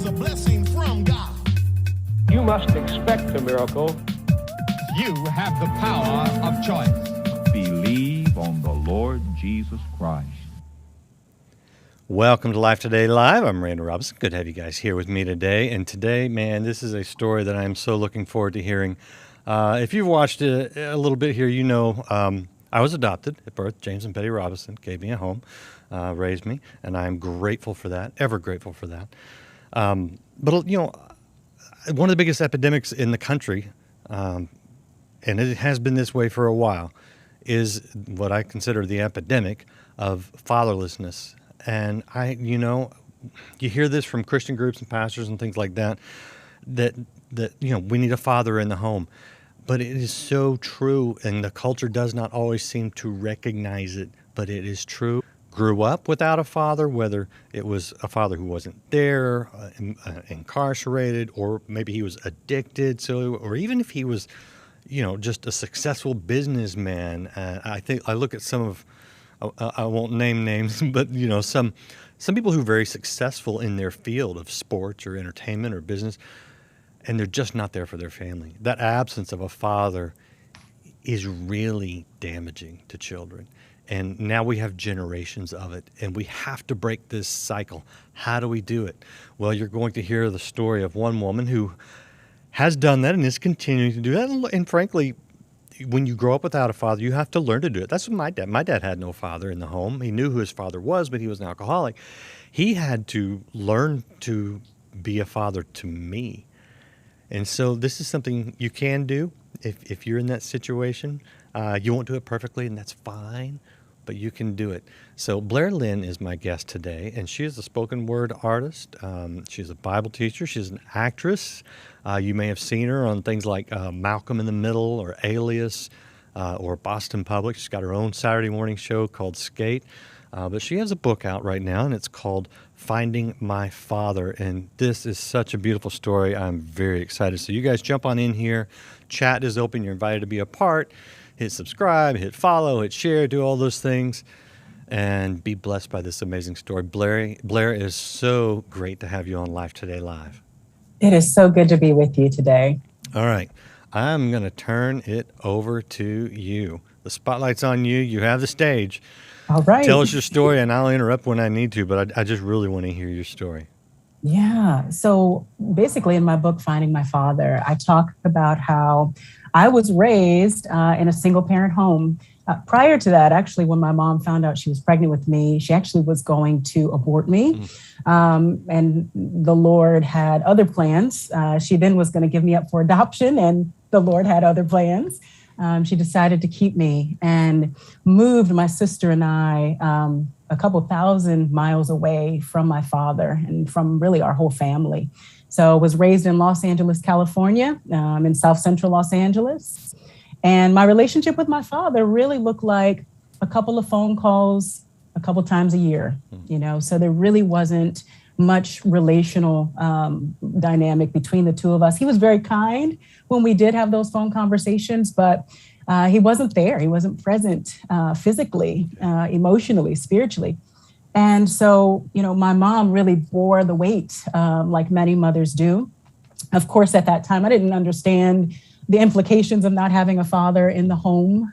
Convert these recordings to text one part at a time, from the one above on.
a blessing from God. You must expect a miracle. You have the power of choice. Believe on the Lord Jesus Christ. Welcome to Life Today Live. I'm Randy Robinson. Good to have you guys here with me today. And today, man, this is a story that I'm so looking forward to hearing. If you've watched it a little bit here, you know I was adopted at birth. James and Betty Robinson gave me a home, raised me, and I'm grateful for that, ever grateful for that. But, you know, one of the biggest epidemics in the country, and it has been this way for a while, is what I consider the epidemic of fatherlessness. And you hear this from Christian groups and pastors and things like that, that we need a father in the home. But it is so true, and the culture does not always seem to recognize it, but it is true. Grew up without a father, whether it was a father who wasn't there, incarcerated, or maybe he was addicted, or even if he was, just a successful businessman. I think I look at some of, I won't name names, but some people who are very successful in their field of sports or entertainment or business, and they're just not there for their family. That absence of a father is really damaging to children. And now we have generations of it, and we have to break this cycle. How do we do it? Well, you're going to hear the story of one woman who has done that and is continuing to do that. And frankly, when you grow up without a father, you have to learn to do it. That's what my dad had no father in the home. He knew who his father was, but he was an alcoholic. He had to learn to be a father to me. And so this is something you can do if you're in that situation. You won't do it perfectly, and that's fine, but you can do it. So Blair Linne is my guest today, and she is a spoken word artist. She's a Bible teacher. She's an actress. You may have seen her on things like Malcolm in the Middle or Alias or Boston Public. She's got her own Saturday morning show called Skate. But she has a book out right now, and it's called Finding My Father. And this is such a beautiful story. I'm very excited. So you guys jump on in here. Chat is open. You're invited to be a part. Hit subscribe, hit follow, hit share, do all those things, and be blessed by this amazing story. Blair, it is so great to have you on Life Today Live. It is so good to be with you today. All right. I'm going to turn it over to you. The spotlight's on you. You have the stage. All right. Tell us your story, and I'll interrupt when I need to, but I just really want to hear your story. Yeah. So basically in my book, Finding My Father, I talk about how I was raised in a single parent home. Prior to that, actually, when my mom found out she was pregnant with me, she actually was going to abort me. And the Lord had other plans. She then was going to give me up for adoption, and the Lord had other plans. She decided to keep me and moved my sister and I a couple thousand miles away from my father and from really our whole family. So I was raised in Los Angeles, California, in South Central Los Angeles. And my relationship with my father really looked like a couple of phone calls a couple times a year, so there really wasn't much relational dynamic between the two of us. He was very kind when we did have those phone conversations, but he wasn't there. He wasn't present physically, emotionally, spiritually. And so, my mom really bore the weight like many mothers do. Of course, at that time, I didn't understand the implications of not having a father in the home,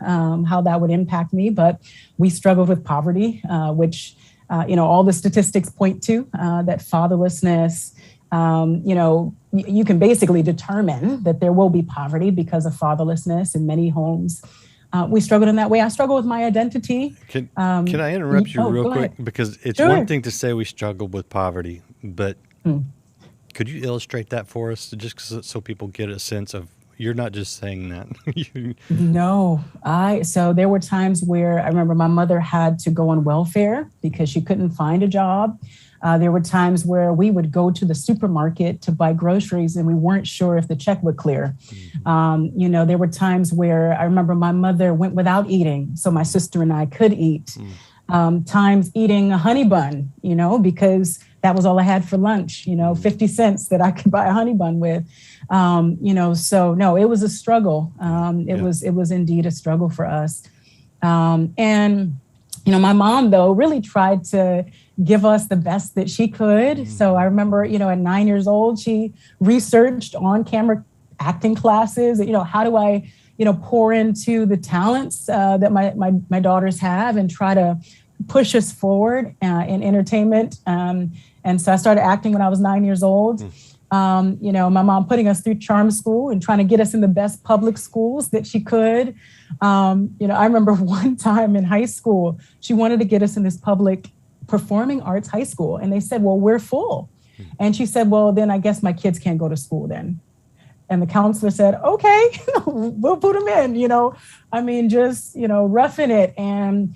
how that would impact me. But we struggled with poverty, which, all the statistics point to that fatherlessness, you can basically determine that there will be poverty because of fatherlessness in many homes. We struggled in that way. I struggle with my identity. Can I interrupt you real quick? Ahead. Because it's Sure. one thing to say we struggle with poverty, but could you illustrate that for us, just so people get a sense of, you're not just saying that. No, so there were times where I remember my mother had to go on welfare because she couldn't find a job. There were times where we would go to the supermarket to buy groceries and we weren't sure if the check would clear. There were times where I remember my mother went without eating, so my sister and I could eat. Times eating a honey bun, because that was all I had for lunch, 50 cents that I could buy a honey bun with. So no, it was a struggle. It was indeed a struggle for us. And My mom, though, really tried to give us the best that she could. So I remember, at 9 years old, she researched on camera acting classes. How do I, pour into the talents that my daughters have and try to push us forward in entertainment. And so I started acting when I was 9 years old. My mom putting us through charm school and trying to get us in the best public schools that she could. I remember one time in high school, she wanted to get us in this public performing arts high school. And they said, well, we're full. And she said, well, then I guess my kids can't go to school then. And the counselor said, okay, we'll put them in, just, roughing it and,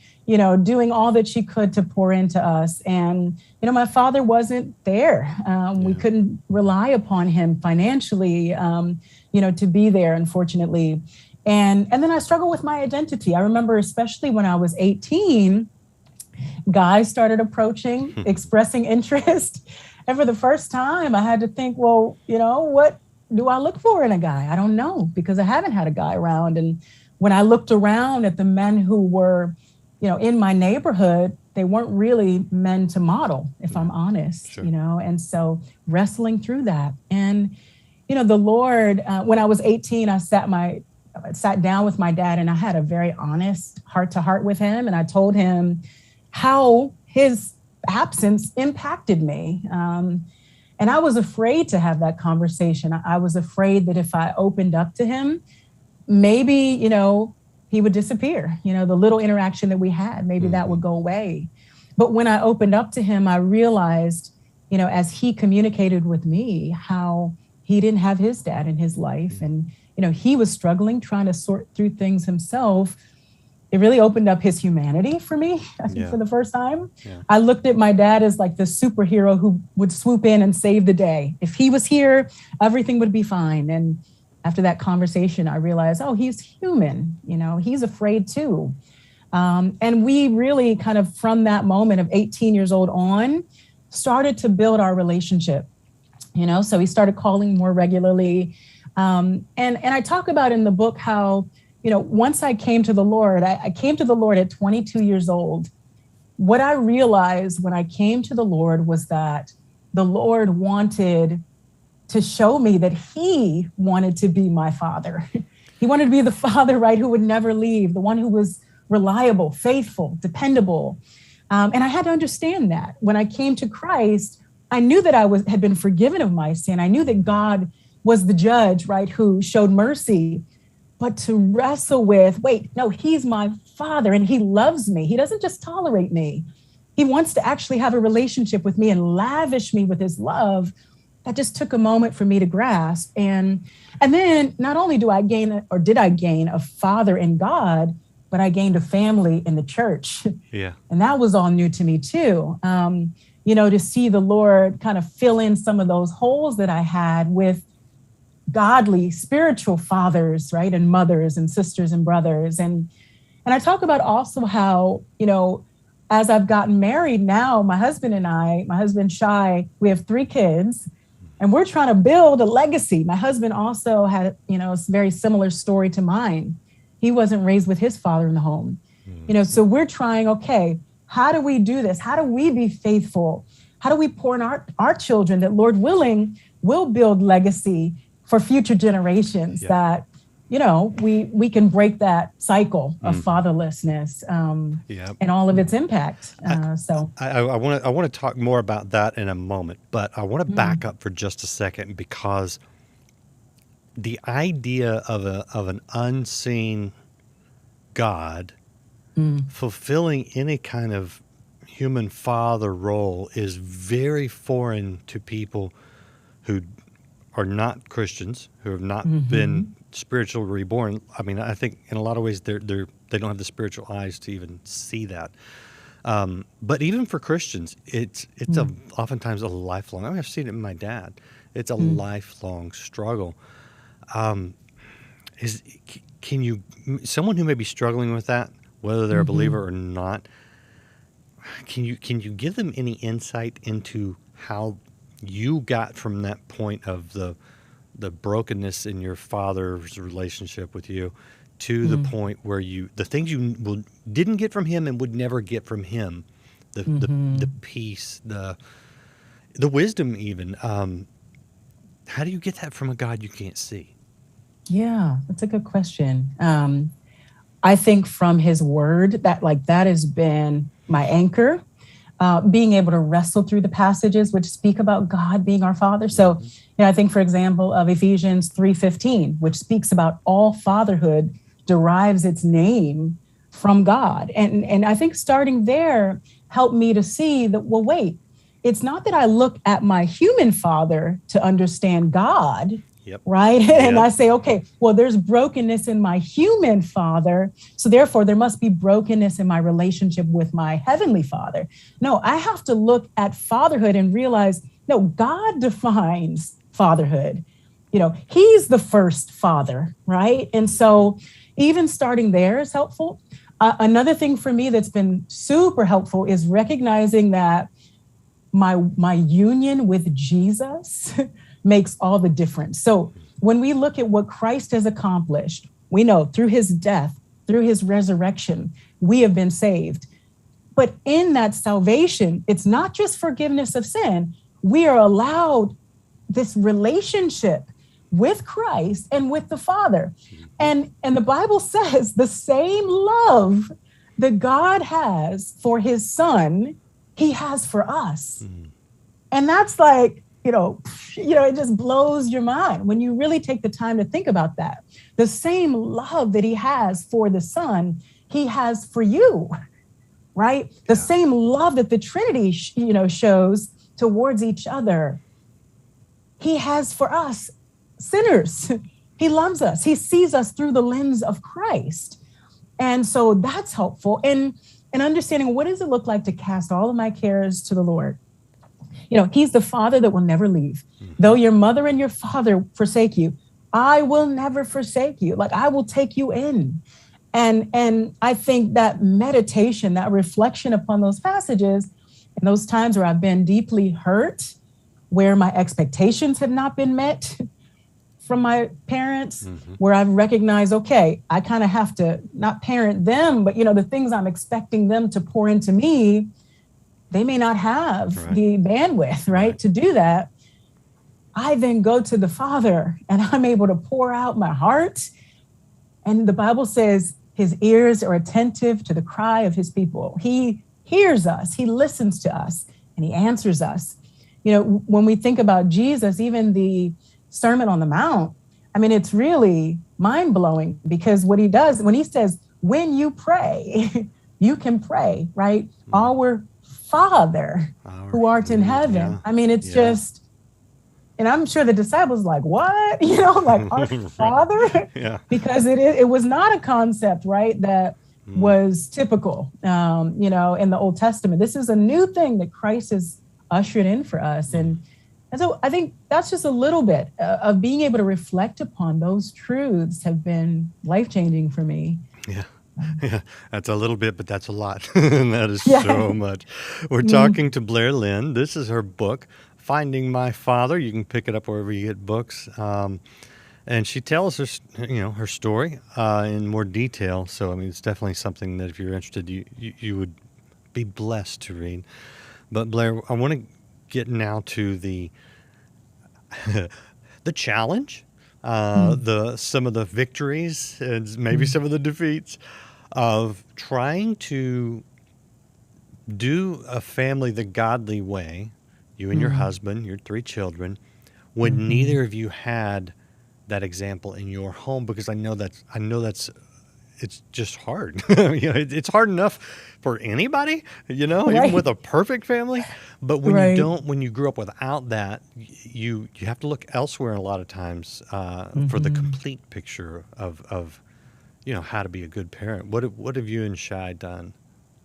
doing all that she could to pour into us. And, my father wasn't there. We couldn't rely upon him financially, to be there, unfortunately. And then I struggled with my identity. I remember, especially when I was 18, guys started approaching, expressing interest. And for the first time, I had to think, well, what do I look for in a guy? I don't know, because I haven't had a guy around. And when I looked around at the men who were, in my neighborhood, they weren't really men to model, if I'm honest, Sure. and so wrestling through that. And, the Lord, when I was 18, I sat down with my dad and I had a very honest heart to heart with him. And I told him how his absence impacted me. And I was afraid to have that conversation. I was afraid that if I opened up to him, maybe, he would disappear. The little interaction that we had, maybe that would go away. But when I opened up to him, I realized, as he communicated with me, how he didn't have his dad in his life. And, he was struggling, trying to sort through things himself. It really opened up his humanity for me, I think, for the first time. Yeah. I looked at my dad as like the superhero who would swoop in and save the day. If he was here, everything would be fine. And after that conversation, I realized, oh, he's human. He's afraid too. And we really kind of, from that moment of 18 years old on, started to build our relationship. So he started calling more regularly. And I talk about in the book how, once I came to the Lord, I came to the Lord at 22 years old. What I realized when I came to the Lord was that the Lord wanted to show me that he wanted to be my father. He wanted to be the father, right, who would never leave, the one who was reliable, faithful, dependable. And I had to understand that. When I came to Christ, I knew that I had been forgiven of my sin. I knew that God was the judge, right, who showed mercy. But to wrestle with, wait, no, he's my father and he loves me. He doesn't just tolerate me. He wants to actually have a relationship with me and lavish me with his love. That just took a moment for me to grasp. And then not only did I gain a father in God, but I gained a family in the church. Yeah. And that was all new to me too. To see the Lord kind of fill in some of those holes that I had with godly, spiritual fathers, right? And mothers and sisters and brothers. And I talk about also how, as I've gotten married now, my husband Shai, we have 3 kids and we're trying to build a legacy. My husband also had, a very similar story to mine. He wasn't raised with his father in the home, so we're trying, okay, how do we do this? How do we be faithful? How do we pour in our children that, Lord willing, will build legacy for future generations that, we can break that cycle of fatherlessness and all of its impact. I want to talk more about that in a moment, but I want to back up for just a second, because the idea of an unseen God fulfilling any kind of human father role is very foreign to people who are not Christians, who have not been spiritually reborn. I mean, I think in a lot of ways they don't have the spiritual eyes to even see that. But even for Christians, it's oftentimes a lifelong. I've seen it in my dad. It's a lifelong struggle. Someone who may be struggling with that, whether they're a believer or not, can you give them any insight into how you got from that point of the brokenness in your father's relationship with you to the point where the things you didn't get from him and would never get from him, the peace, the wisdom even. How do you get that from a God you can't see? Yeah, that's a good question. I think from his word that has been my anchor, being able to wrestle through the passages which speak about God being our Father. So, I think, for example, of Ephesians 3:15, which speaks about all fatherhood derives its name from God. And I think starting there helped me to see that, well, wait, it's not that I look at my human father to understand God. Yep. Right. Yep. And I say, okay, well, there's brokenness in my human father. So therefore, there must be brokenness in my relationship with my heavenly father. No, I have to look at fatherhood and realize, no, God defines fatherhood. He's the first father. Right. And so even starting there is helpful. Another thing for me that's been super helpful is recognizing that my union with Jesus makes all the difference. So when we look at what Christ has accomplished, we know through his death, through his resurrection, we have been saved. But in that salvation, it's not just forgiveness of sin. We are allowed this relationship with Christ and with the Father. And the Bible says the same love that God has for his son, he has for us. And that's like, it just blows your mind when you really take the time to think about that. The same love that he has for the son, he has for you, right? The same love that the Trinity, shows towards each other, he has for us sinners. He loves us. He sees us through the lens of Christ. And so that's helpful. And understanding, what does it look like to cast all of my cares to the Lord? He's the Father that will never leave. Though your mother and your father forsake you, I will never forsake you. Like, I will take you in. And I think that meditation, that reflection upon those passages, and those times where I've been deeply hurt, where my expectations have not been met from my parents, where I've recognized, okay, I kind of have to not parent them, but, the things I'm expecting them to pour into me, they may not have the bandwidth, right, to do that. I then go to the Father and I'm able to pour out my heart. And the Bible says his ears are attentive to the cry of his people. He hears us, he listens to us, and he answers us. When we think about Jesus, even the Sermon on the Mount, it's really mind-blowing, because what he does, when he says, when you pray, you can pray, right? Our Father who art in heaven. It's just, and I'm sure the disciples like, what? Like, our Father? Because it was not a concept, right, that was typical, in the Old Testament. This is a new thing that Christ has ushered in for us. And so I think that's just a little bit of being able to reflect upon those truths have been life-changing for me. Yeah, that's a little bit, but that's a lot. And that is so much. We're talking to Blair Linne. This is her book, Finding My Father. You can pick it up wherever you get books. And she tells her story in more detail. So, it's definitely something that if you're interested, you would be blessed to read. But Blair, I want to get now to the challenge, some of the victories, and maybe some of the defeats of trying to do a family the godly way, you and your husband, your 3 children, when neither of you had that example in your home. Because I know that's it's just hard. It's hard enough for anybody, even with a perfect family. But when you grew up without that, you have to look elsewhere a lot of times for the complete picture of how to be a good parent. What have you and Shai done?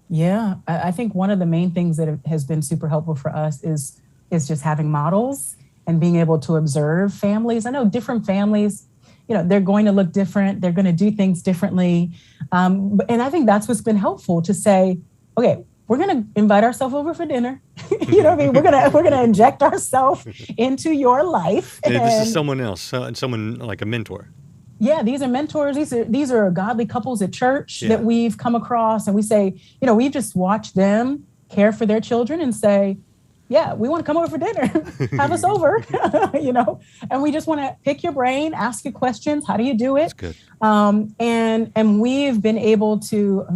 Yeah, I think one of the main things that has been super helpful for us is just having models and being able to observe families. I know different families, they're going to look different. They're going to do things differently. And I think that's what's been helpful, to say, okay, we're going to invite ourselves over for dinner. We're going to inject ourselves into your life. This is someone else, someone like a mentor. Yeah, these are mentors. These are godly couples at church that we've come across, and we say, we just watch them care for their children and say, yeah, we want to come over for dinner, have us over, and we just want to pick your brain, ask you questions. How do you do it? That's good. And we've been able to,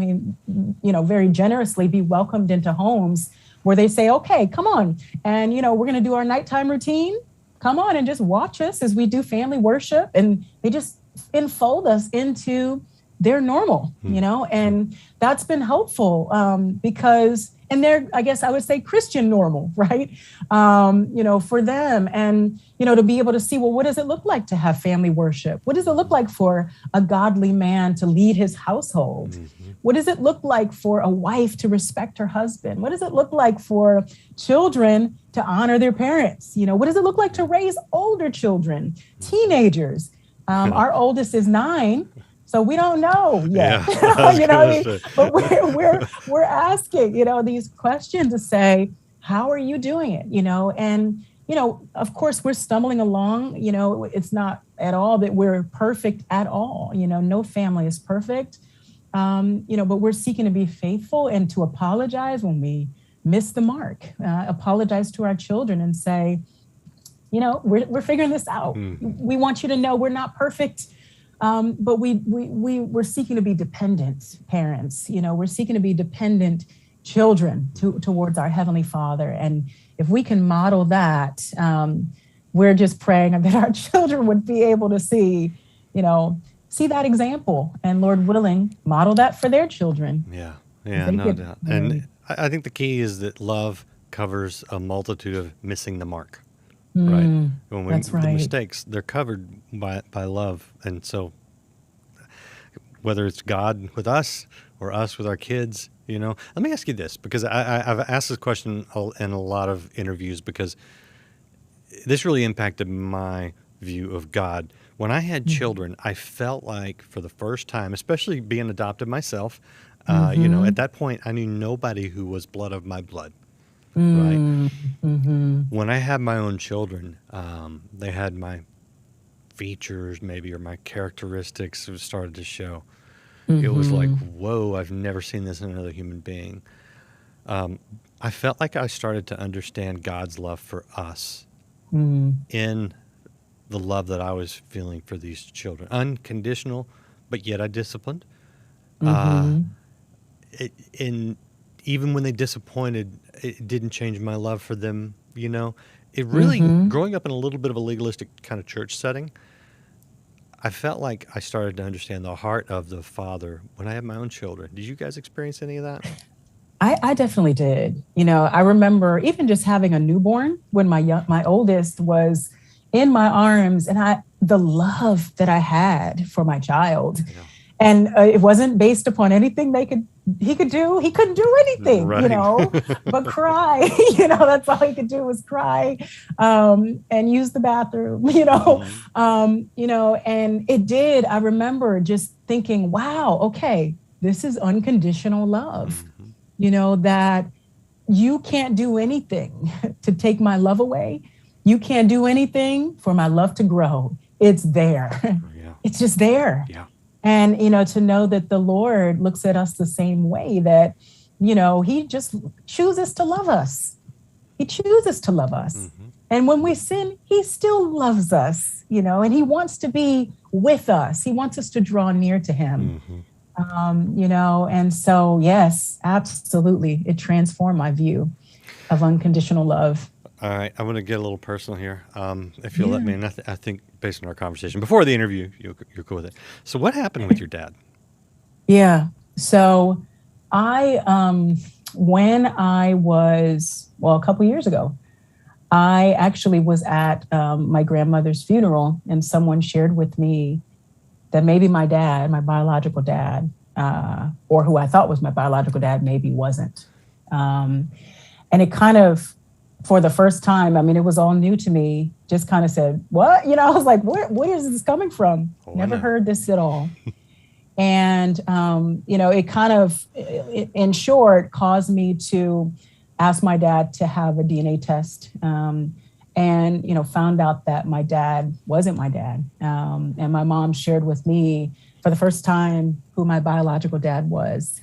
very generously be welcomed into homes where they say, okay, come on. And, we're going to do our nighttime routine. Come on and just watch us as we do family worship. And they just enfold us into their normal, and that's been helpful because, and they're, I guess I would say, Christian normal, right? For them, and, to be able to see, well, what does it look like to have family worship? What does it look like for a godly man to lead his household? Mm-hmm. What does it look like for a wife to respect her husband? What does it look like for children to honor their parents? What does it look like to raise older children, teenagers? Our oldest is 9. So we don't know yet, but we're asking, these questions to say, how are you doing it? And, of course, we're stumbling along. It's not at all that we're perfect at all. No family is perfect, but we're seeking to be faithful and to apologize when we miss the mark, apologize to our children and say, we're figuring this out. We want you to know we're not perfect. But we're seeking to be dependent parents. We're seeking to be dependent children towards our Heavenly Father. And if we can model that, we're just praying that our children would be able to see that example, and Lord willing, model that for their children. Yeah, no doubt. And I think the key is that love covers a multitude of missing the mark. Right. That's right. The mistakes, they're covered by love. And so whether it's God with us or us with our kids, let me ask you this, because I've asked this question in a lot of interviews because this really impacted my view of God. When I had children, I felt like for the first time, especially being adopted myself, at that point, I knew nobody who was blood of my blood. Right. Mm-hmm. When I had my own children, they had my features maybe, or my characteristics started to show. Mm-hmm. It was like, whoa, I've never seen this in another human being. I felt like I started to understand God's love for us in the love that I was feeling for these children. Unconditional, but yet I disciplined. Even when they disappointed, it didn't change my love for them, It really, growing up in a little bit of a legalistic kind of church setting, I felt like I started to understand the heart of the Father when I had my own children. Did you guys experience any of that? I definitely did. I remember even just having a newborn when my oldest was in my arms, and the love that I had for my child. Yeah. And it wasn't based upon anything he could do. He couldn't do anything, right. But cry. That's all he could do was cry and use the bathroom, and it did. I remember just thinking, wow, okay, this is unconditional love, that you can't do anything to take my love away. You can't do anything for my love to grow. It's there. Yeah. It's just there. Yeah. And, to know that the Lord looks at us the same way, that, he just chooses to love us. He chooses to love us. Mm-hmm. And when we sin, he still loves us, and he wants to be with us. He wants us to draw near to him, and so, yes, absolutely. It transformed my view of unconditional love. All right. I'm going to get a little personal here. If you'll let me, and I think based on our conversation before the interview, you're cool with it. So what happened with your dad? Yeah. So when I was, a couple years ago, I actually was at my grandmother's funeral, and someone shared with me that maybe my dad, my biological dad, or who I thought was my biological dad, maybe wasn't. And it kind of, for the first time, it was all new to me, just kind of said, what? I was like, where is this coming from? Never heard this at all. And, it kind of, in short, caused me to ask my dad to have a DNA test. And and, found out that my dad wasn't my dad. And my mom shared with me for the first time who my biological dad was.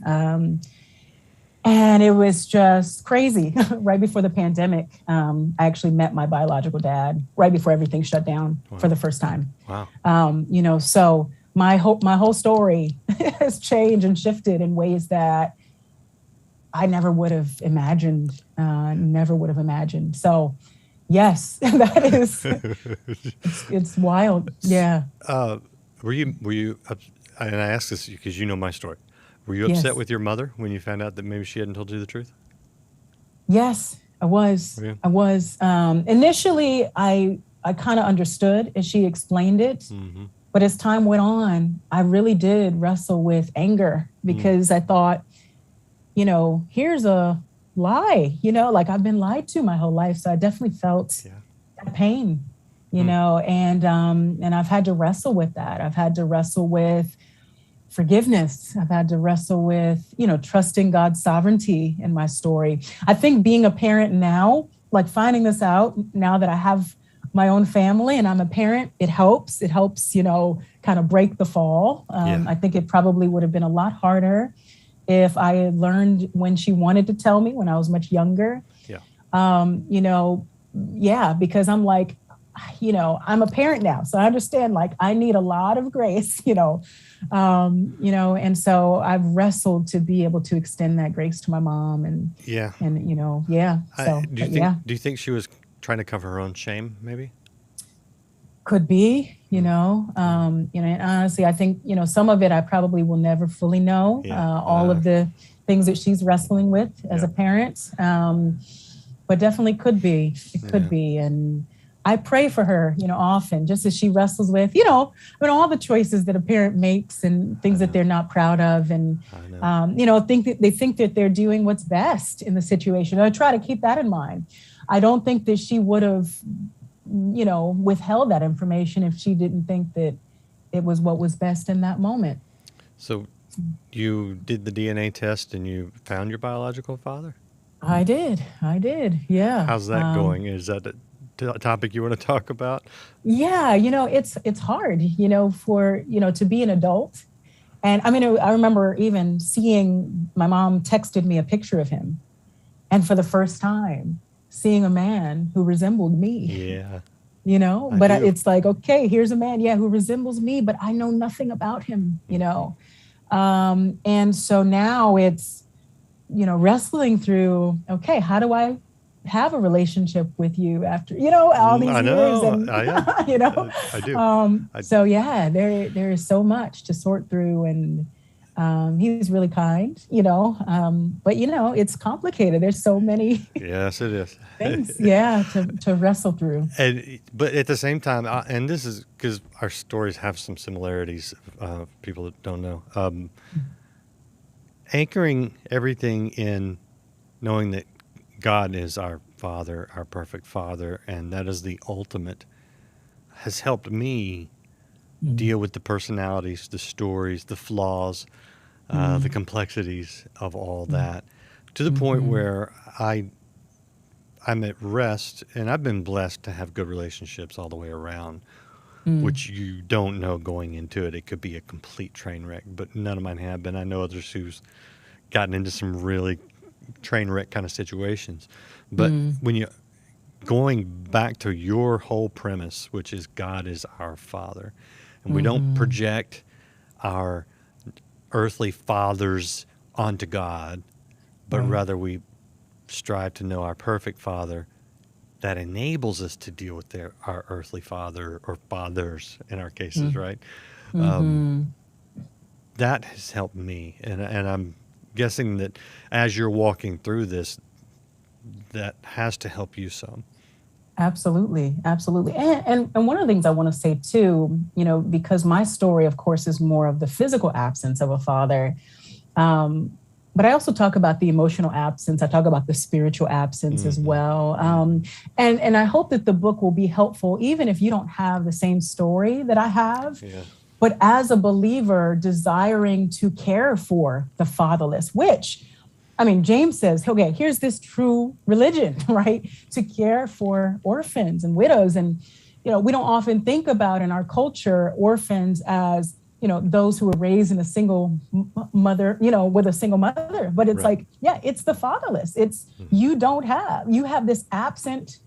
And it was just crazy. Right before the pandemic, I actually met my biological dad right before everything shut down for the first time. Wow. So my whole story has changed and shifted in ways that I never would have imagined. So, yes, that is. It's wild. Yeah. Were you? And I ask this because you know my story. Were you Yes. upset with your mother when you found out that maybe she hadn't told you the truth? Yes, I was. Were you? I was. Initially, I kind of understood as she explained it. Mm-hmm. But as time went on, I really did wrestle with anger because I thought, here's a lie, like I've been lied to my whole life. So I definitely felt that pain, and I've had to wrestle with that. I've had to wrestle with forgiveness. I've had to wrestle with, trusting God's sovereignty in my story. I think being a parent now, like finding this out now that I have my own family and I'm a parent, it helps, kind of break the fall. I think it probably would have been a lot harder if I had learned when she wanted to tell me when I was much younger. Because I'm like, I'm a parent now. So I understand, like, I need a lot of grace, and so I've wrestled to be able to extend that grace to my mom and. So, do you think she was trying to cover her own shame, maybe? Could be, and honestly, I think, some of it I probably will never fully know, all of the things that she's wrestling with as a parent, but definitely could be. It could be. And I pray for her, often, just as she wrestles with, all the choices that a parent makes and things that they're not proud of. And, they think that they're doing what's best in the situation. And I try to keep that in mind. I don't think that she would have, withheld that information if she didn't think that it was what was best in that moment. So you did the DNA test and you found your biological father? I did. Yeah. How's that going? Is that a topic you want to talk about? Yeah. It's hard, for, to be an adult. And I remember even seeing my mom texted me a picture of him. And for the first time, seeing a man who resembled me. Yeah. But it's like, okay, here's a man, who resembles me, but I know nothing about him, And so now it's, wrestling through, okay, how do I have a relationship with you after, all these years? And, I do. So there is so much to sort through, and he's really kind, but it's complicated. There's so many yes, it is. things, to wrestle through. But at the same time, and this is because our stories have some similarities, people that don't know, anchoring everything in knowing that God is our Father, our perfect Father, and that is the ultimate, has helped me deal with the personalities, the stories, the flaws, the complexities of all that, to the point where I'm at rest, and I've been blessed to have good relationships all the way around, which you don't know going into it. It could be a complete train wreck, but none of mine have been. I know others who's gotten into some really train wreck kind of situations. But when you going back to your whole premise, which is God is our Father, and we don't project our earthly fathers onto God, but rather we strive to know our perfect Father that enables us to deal with our earthly father or fathers in our cases, right? That has helped me, and I'm guessing that as you're walking through this, that has to help you some. Absolutely. And one of the things I want to say too, because my story, of course, is more of the physical absence of a father. But I also talk about the emotional absence. I talk about the spiritual absence as well. And I hope that the book will be helpful, even if you don't have the same story that I have. Yeah. But as a believer desiring to care for the fatherless, which I mean, James says, okay, here's this true religion, right? To care for orphans and widows. And, we don't often think about in our culture orphans as, those who were raised in a single mother, with a single mother. But it's Right. like, yeah, it's the fatherless. It's you have this absent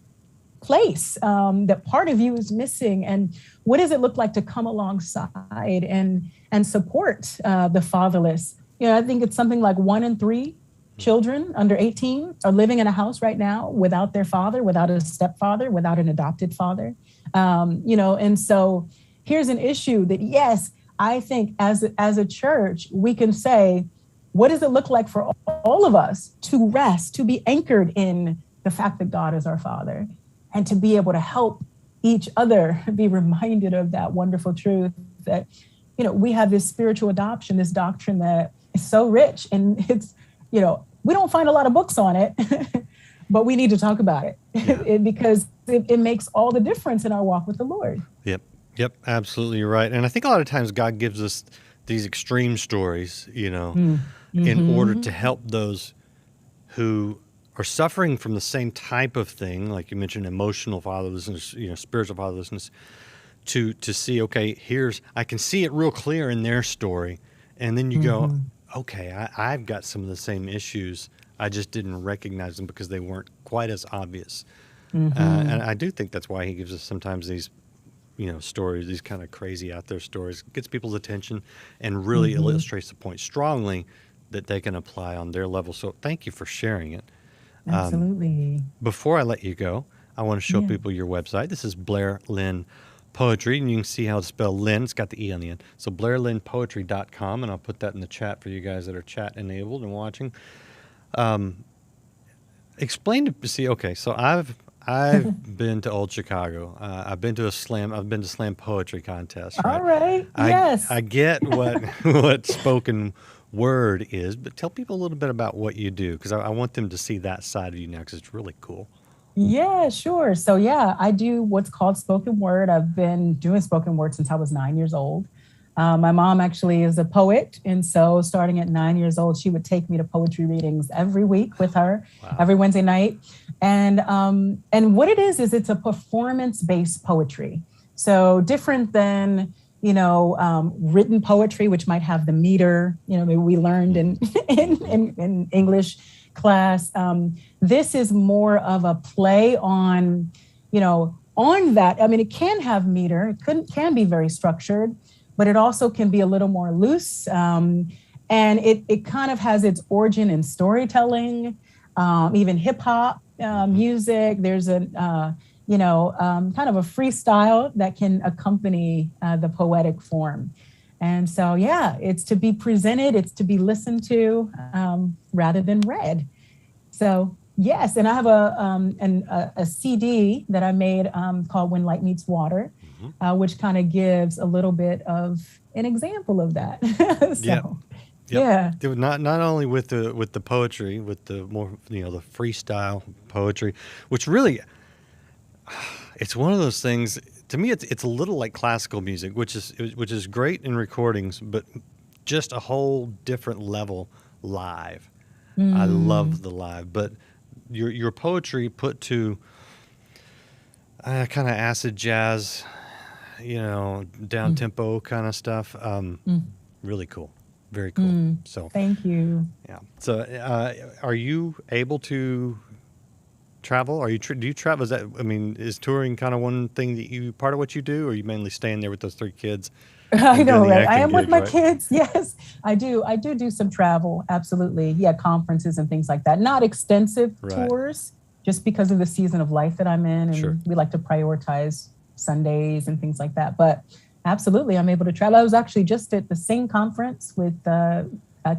place that part of you is missing. And what does it look like to come alongside and support the fatherless? I think it's something like 1 in 3 children under 18 are living in a house right now without their father, without a stepfather, without an adopted father. And so here's an issue that, yes, I think as a church, we can say, what does it look like for all of us to rest, to be anchored in the fact that God is our Father, and to be able to help each other be reminded of that wonderful truth that, we have this spiritual adoption, this doctrine that is so rich, and it's, we don't find a lot of books on it, but we need to talk about it, because it makes all the difference in our walk with the Lord. Yep, absolutely right. And I think a lot of times God gives us these extreme stories, in order to help those who are suffering from the same type of thing, like you mentioned, emotional fatherlessness, spiritual fatherlessness, to see, okay, I can see it real clear in their story. And then you go, okay, I've got some of the same issues. I just didn't recognize them because they weren't quite as obvious. And I do think that's why he gives us sometimes these, stories, these kind of crazy out there stories, gets people's attention and really illustrates the point strongly that they can apply on their level. So thank you for sharing it. Absolutely. Before I let you go, I want to show people your website. This is Blair Linne Poetry, and you can see how to spell Lynn. It's got the E on the end. So BlairLinnePoetry.com, and I'll put that in the chat for you guys that are chat enabled and watching. Explain to see. Okay, so I've been to Old Chicago. I've been to slam poetry contests. Right? All right. Yes. I get what spoken word is, but tell people a little bit about what you do, because I want them to see that side of you now, because it's really cool. Yeah, sure. So I do what's called spoken word. I've been doing spoken word since I was 9 years old. My mom actually is a poet. And so starting at 9 years old, she would take me to poetry readings every week with her, every Wednesday night. And what it is it's a performance-based poetry. So different than, written poetry, which might have the meter, maybe we learned in English class. This is more of a play on, on that. I mean, it can have meter, it can be very structured, but it also can be a little more loose. And it kind of has its origin in storytelling, even hip hop music. There's kind of a freestyle that can accompany the poetic form. And so, it's to be presented, it's to be listened to rather than read. So, yes, and I have a CD that I made called When Light Meets Water, which kind of gives a little bit of an example of that. Not only with the poetry, with the more the freestyle poetry, which really, it's one of those things. To me, it's a little like classical music, which is great in recordings, but just a whole different level live. I love the live, but your poetry put to kind of acid jazz, down tempo kind of stuff. Really cool, very cool. So thank you. Yeah. So, are you able to travel? Do you travel? Is touring kind of one thing that part of what you do, or are you mainly staying there with those 3 kids? I know, right? I am with my kids. Yes, I do. I do some travel. Absolutely. Yeah. Conferences and things like that. Not extensive tours, just because of the season of life that I'm in. And we like to prioritize Sundays and things like that. But absolutely, I'm able to travel. I was actually just at the same conference with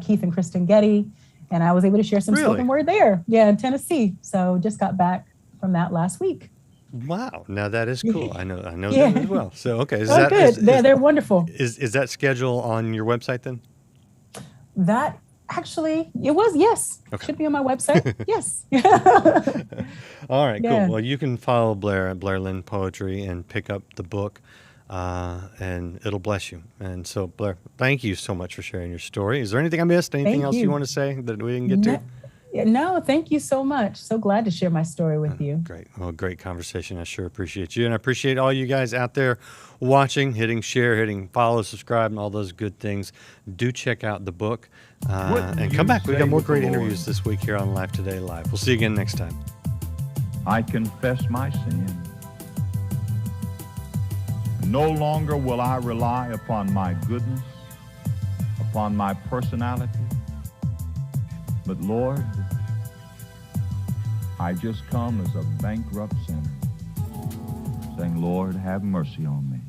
Keith and Kristen Getty, and I was able to share some spoken word there. Yeah, in Tennessee. So just got back from that last week. Wow, now that is cool. I know them as well. So okay, good. They're wonderful. Is that schedule on your website then? That actually, it was, yes. Okay. Should be on my website. Yes. All right, cool. Well, you can follow Blair at Blair Linne Poetry and pick up the book, and it'll bless you. And so, Blair, thank you so much for sharing your story. Is there anything I missed? Anything else you want to say that we didn't get to? Yeah, no, thank you so much. So glad to share my story with you. Great. Well, great conversation. I sure appreciate you. And I appreciate all you guys out there watching, hitting share, hitting follow, subscribe, and all those good things. Do check out the book and come back. We got more great interviews this week here on Life Today Live. We'll see you again next time. I confess my sin. No longer will I rely upon my goodness, upon my personality. But Lord, I just come as a bankrupt sinner, saying, Lord, have mercy on me.